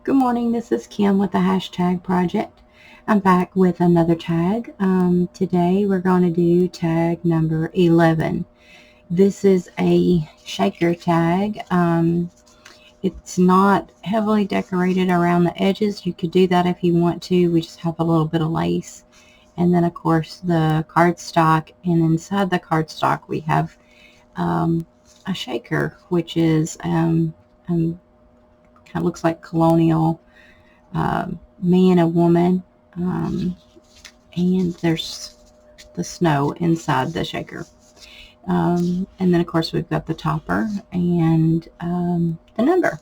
Good morning, this is Kim with the Hashtag Project. I'm back with another tag. Today we're going to do tag number 11. This is a shaker tag. It's not heavily decorated around the edges. You could do that if you want to. We just have a little bit of lace. And then of course the cardstock, and inside the cardstock we have a shaker, which is kind of looks like colonial man and woman, and there's the snow inside the shaker. And then of course we've got the topper and the number.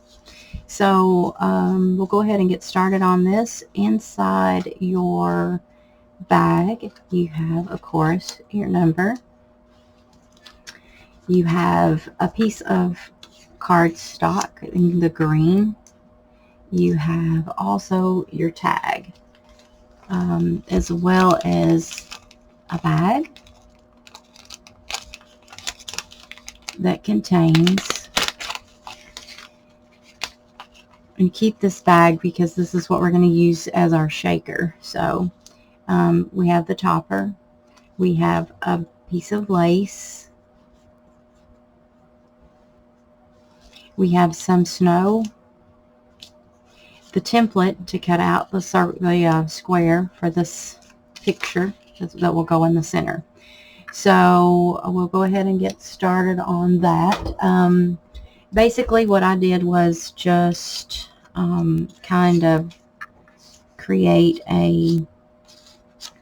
So we'll go ahead and get started on this. Inside your bag you have, of course, your number. You have a piece of cardstock in the green. You have also your tag, as well as a bag that contains, and keep this bag because this is what we're going to use as our shaker. So we have the topper, we have a piece of lace, we have some snow, the template to cut out the square for this picture that will go in the center. So we'll go ahead and get started on that. Basically what I did was just kind of create a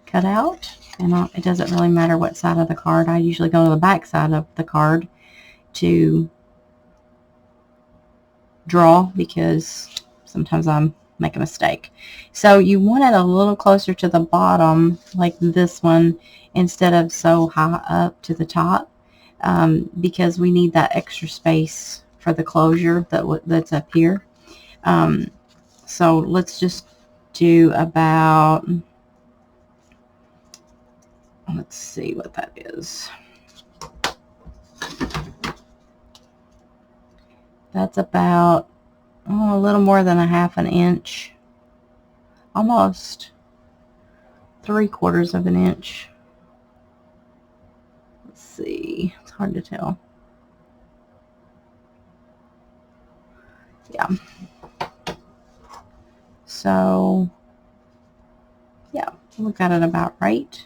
cutout, and it doesn't really matter what side of the card. I usually go to the back side of the card to draw because sometimes I make a mistake. So you want it a little closer to the bottom, like this one, instead of so high up to the top, because we need that extra space for the closure that's up here. So let's just do about, let's see what that is. That's about a little more than a half an inch, almost 3/4 of an inch. Let's see, it's hard to tell. Yeah. So yeah, we got it about right.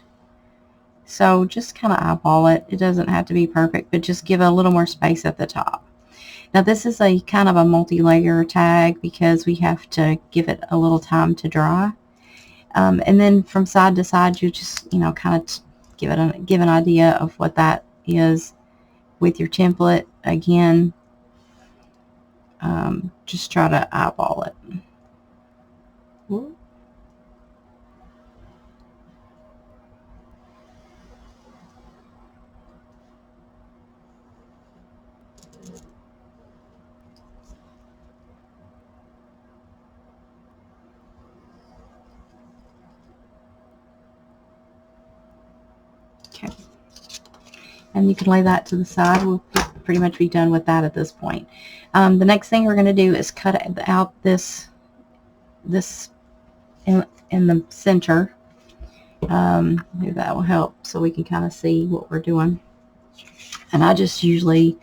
So just kind of eyeball it. It doesn't have to be perfect, but just give it a little more space at the top. Now this is a kind of a multi-layer tag because we have to give it a little time to dry. And then from side to side, you just, kind of give an idea of what that is with your template. Again, just try to eyeball it. Ooh. Okay, and you can lay that to the side. We'll pretty much be done with that at this point. The next thing we're going to do is cut out this in the center. Maybe that will help so we can kind of see what we're doing. And I just usually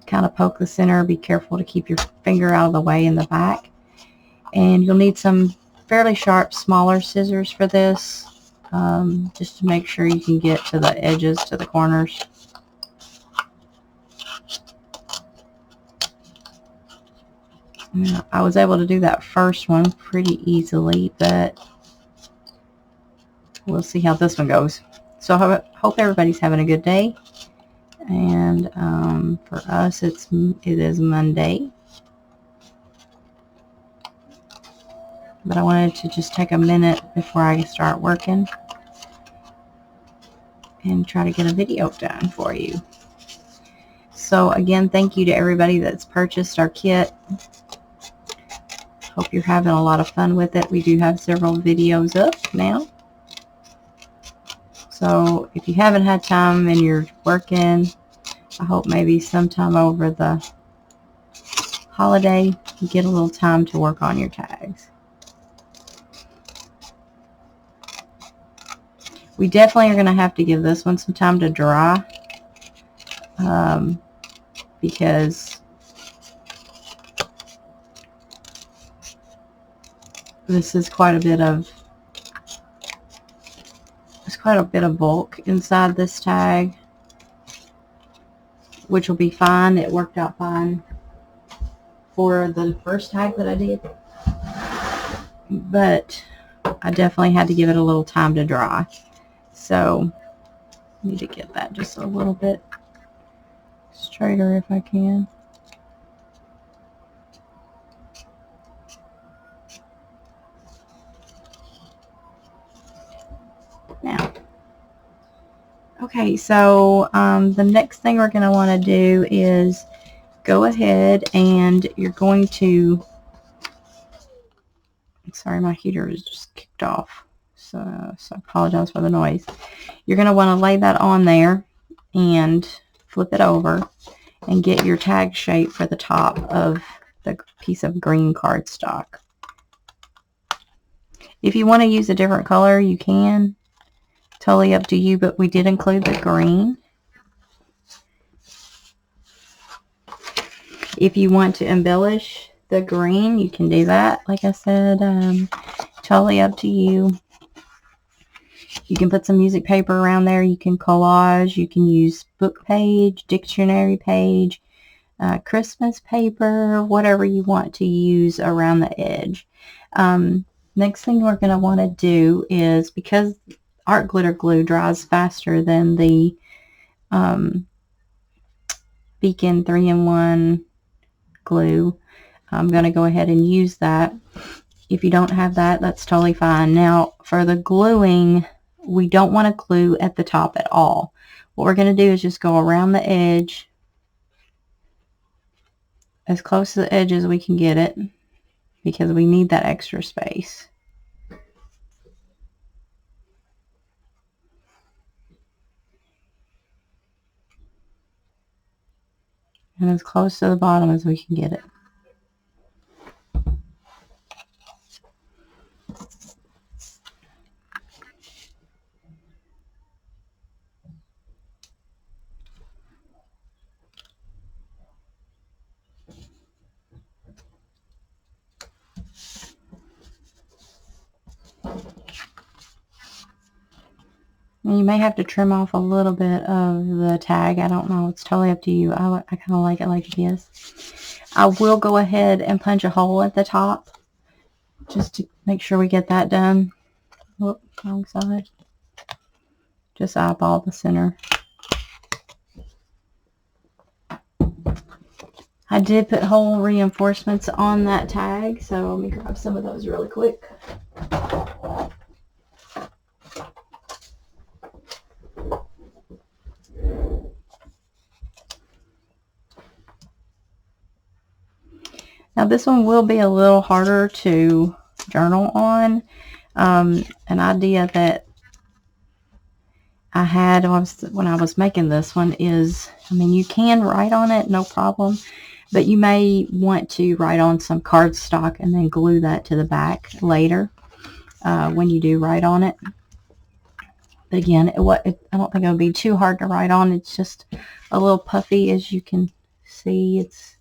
kind of poke the center. Be careful to keep your finger out of the way in the back. And you'll need some fairly sharp, smaller scissors for this, just to make sure you can get to the edges, to the corners. I was able to do that first one pretty easily, but we'll see how this one goes. So I hope everybody's having a good day. And for us, it is Monday. But I wanted to just take a minute before I start working and try to get a video done for you. So again, thank you to everybody that's purchased our kit. Hope you're having a lot of fun with it. We do have several videos up now. So if you haven't had time and you're working, I hope maybe sometime over the holiday, you get a little time to work on your tags. We definitely are going to have to give this one some time to dry, because this is quite a bit of bulk inside this tag, which will be fine. It worked out fine for the first tag that I did, but I definitely had to give it a little time to dry. So I need to get that just a little bit straighter if I can. Now, okay, so the next thing we're going to want to do is go ahead and you're going to, sorry, my heater is just kicked off, so I apologize for the noise. You're going to want to lay that on there and flip it over and get your tag shape for the top of the piece of green cardstock. If you want to use a different color, you can. Totally up to you, but we did include the green. If you want to embellish the green, you can do that. Like I said, totally up to you. You can put some music paper around there. You can collage. You can use book page, dictionary page, Christmas paper, whatever you want to use around the edge. Next thing we're going to want to do is, because art glitter glue dries faster than the Beacon 3-in-1 glue, I'm going to go ahead and use that. If you don't have that, that's totally fine. Now, for the gluing, we don't want to glue at the top at all. What we're going to do is just go around the edge as close to the edge as we can get it, because we need that extra space. And as close to the bottom as we can get it. And you may have to trim off a little bit of the tag. I don't know. It's totally up to you. I kind of like it like this. I will go ahead and punch a hole at the top just to make sure we get that done. Whoop, wrong side. Just eyeball the center. I did put hole reinforcements on that tag, so let me grab some of those really quick. Now this one will be a little harder to journal on. An idea that I had when I was making this one is, I mean, you can write on it, no problem, but you may want to write on some cardstock and then glue that to the back later when you do write on it. But again, I don't think it would be too hard to write on. It's just a little puffy, as you can see. It's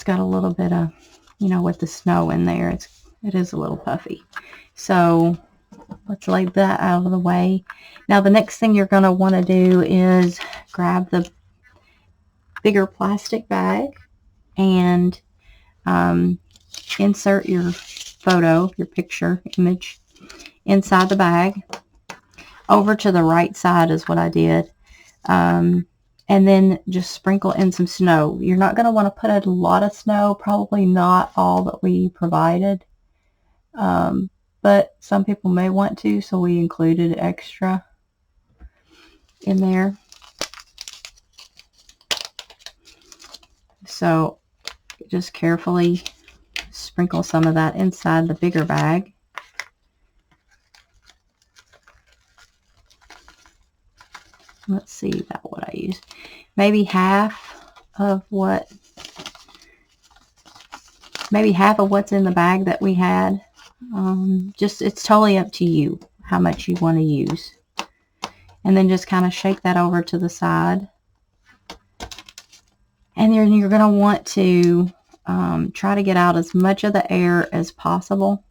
got a little bit of, you know, with the snow in there, it is a little puffy. So let's lay that out of the way. Now the next thing you're going to want to do is grab the bigger plastic bag and insert your photo, your picture image inside the bag. Over to the right side is what I did. And then just sprinkle in some snow. You're not going to want to put a lot of snow, probably not all that we provided. But some people may want to, so we included extra in there. So just carefully sprinkle some of that inside the bigger bag. Let's see about what I used. Maybe half of what maybe half of what's in the bag that we had. Just, it's totally up to you how much you want to use. And then just kind of shake that over to the side. And then you're going to want to try to get out as much of the air as possible.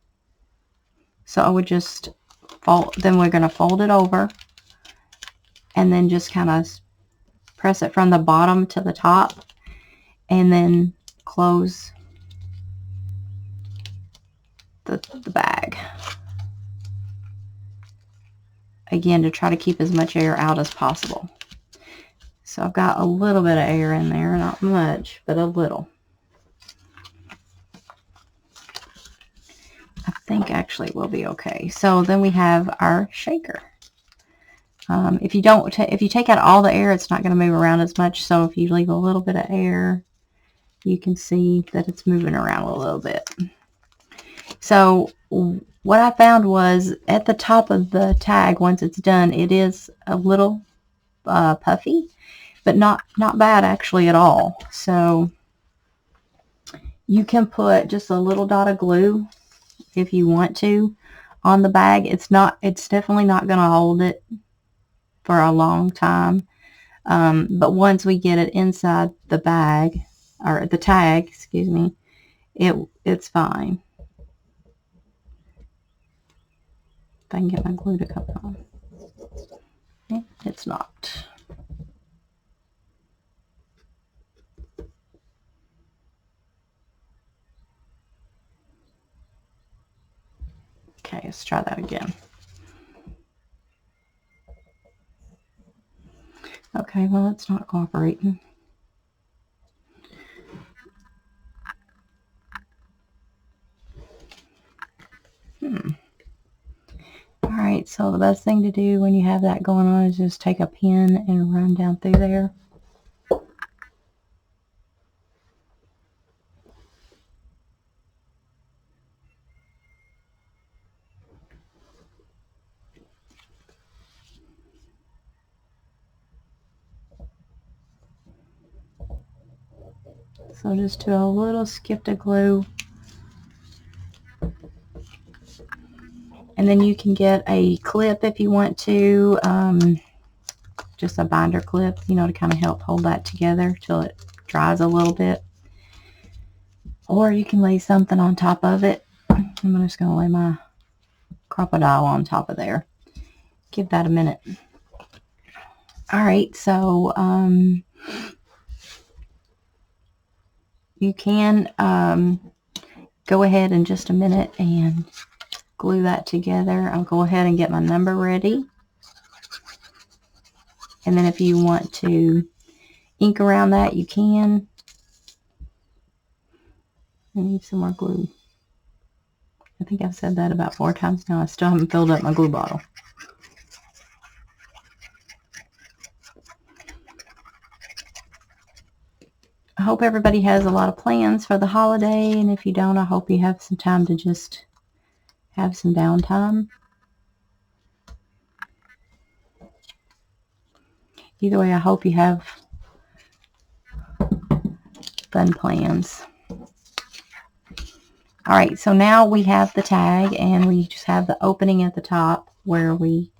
So I would just fold, then we're going to fold it over and then just kind of press it from the bottom to the top and then close the bag. Again, to try to keep as much air out as possible. So I've got a little bit of air in there, not much, but a little. I think actually we'll be okay. So then we have our shaker. If you take out all the air, it's not going to move around as much. So if you leave a little bit of air, you can see that it's moving around a little bit. So what I found was at the top of the tag, once it's done, it is a little puffy, but not bad actually at all. So you can put just a little dot of glue if you want to on the bag. It's definitely not going to hold it for a long time. But once we get it inside the bag, or the tag, excuse me, it's fine. If I can get my glue to come on. It's not. Okay, let's try that again. Okay, well, it's not cooperating. Alright, so the best thing to do when you have that going on is just take a pin and run down through there. So just do a little skip to glue. And then you can get a clip if you want to, just a binder clip, you know, to kind of help hold that together till it dries a little bit. Or you can lay something on top of it. I'm just going to lay my crocodile on top of there. Give that a minute. Alright, so you can go ahead in just a minute and glue that together. I'll go ahead and get my number ready. And then if you want to ink around that, you can. I need some more glue. I think I've said that about 4 times now. I still haven't filled up my glue bottle. I hope everybody has a lot of plans for the holiday, and if you don't, I hope you have some time to just have some downtime. Either way, I hope you have fun plans. Alright, so now we have the tag, and we just have the opening at the top where we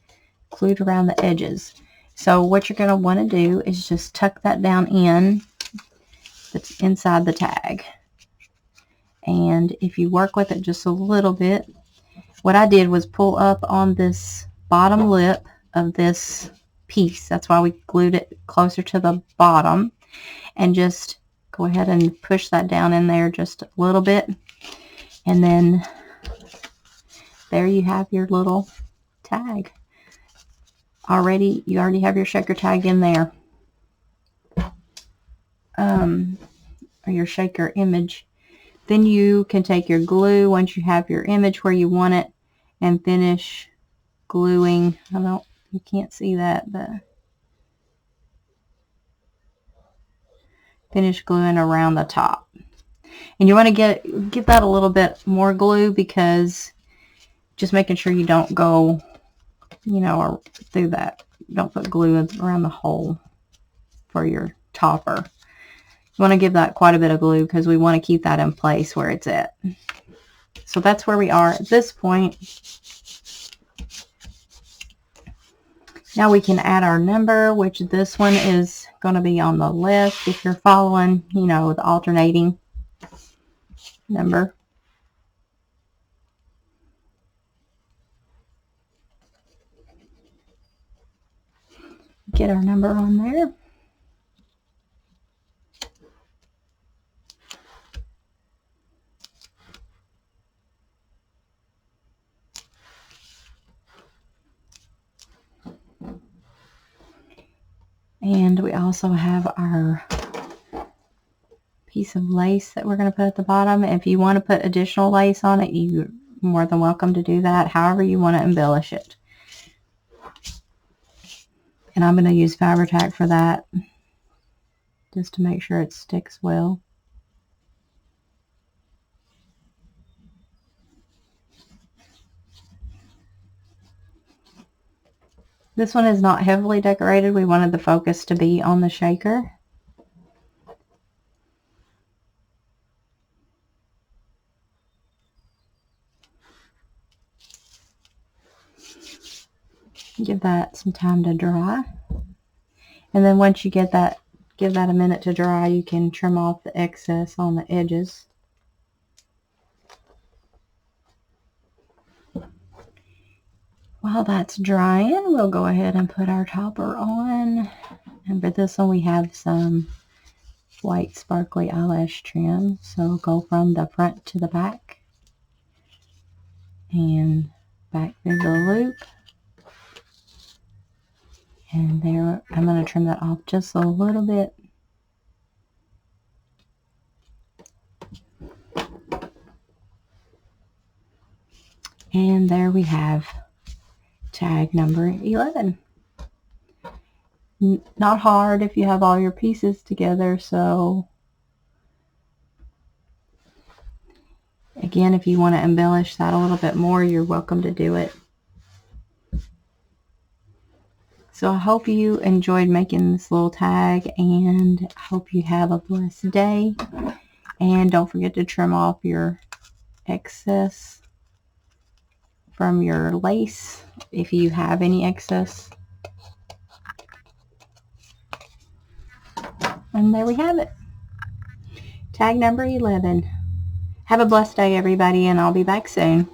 glued around the edges. So what you're going to want to do is just tuck that down in. That's inside the tag. And if you work with it just a little bit, what I did was pull up on this bottom lip of this piece. That's why we glued it closer to the bottom. And just go ahead and push that down in there just a little bit. And then there you have your little tag. You already have your shaker tag in there. Or your shaker image. Then you can take your glue once you have your image where you want it and finish gluing. You can't see that, but finish gluing around the top. And you want to give that a little bit more glue, because just making sure you don't go, you know, through that. Don't put glue around the hole for your topper. You want to give that quite a bit of glue because we want to keep that in place where it's at. So that's where we are at this point. Now we can add our number, which this one is going to be on the left if you're following, you know, the alternating number. Get our number on there. And we also have our piece of lace that we're going to put at the bottom. If you want to put additional lace on it, you're more than welcome to do that, however you want to embellish it. And I'm going to use Fabri-Tac for that, just to make sure it sticks well. This one is not heavily decorated. We wanted the focus to be on the shaker. Give that some time to dry. And then once you get that, give that a minute to dry, you can trim off the excess on the edges. While that's drying, we'll go ahead and put our topper on. And for this one, we have some white sparkly eyelash trim. So go from the front to the back and back through the loop. And there, I'm going to trim that off just a little bit. And there we have tag number 11. Not hard if you have all your pieces together, so again, if you want to embellish that a little bit more, you're welcome to do it. So I hope you enjoyed making this little tag, and I hope you have a blessed day. And don't forget to trim off your excess from your lace if you have any excess. And there we have it. Tag number 11. Have a blessed day, everybody, and I'll be back soon.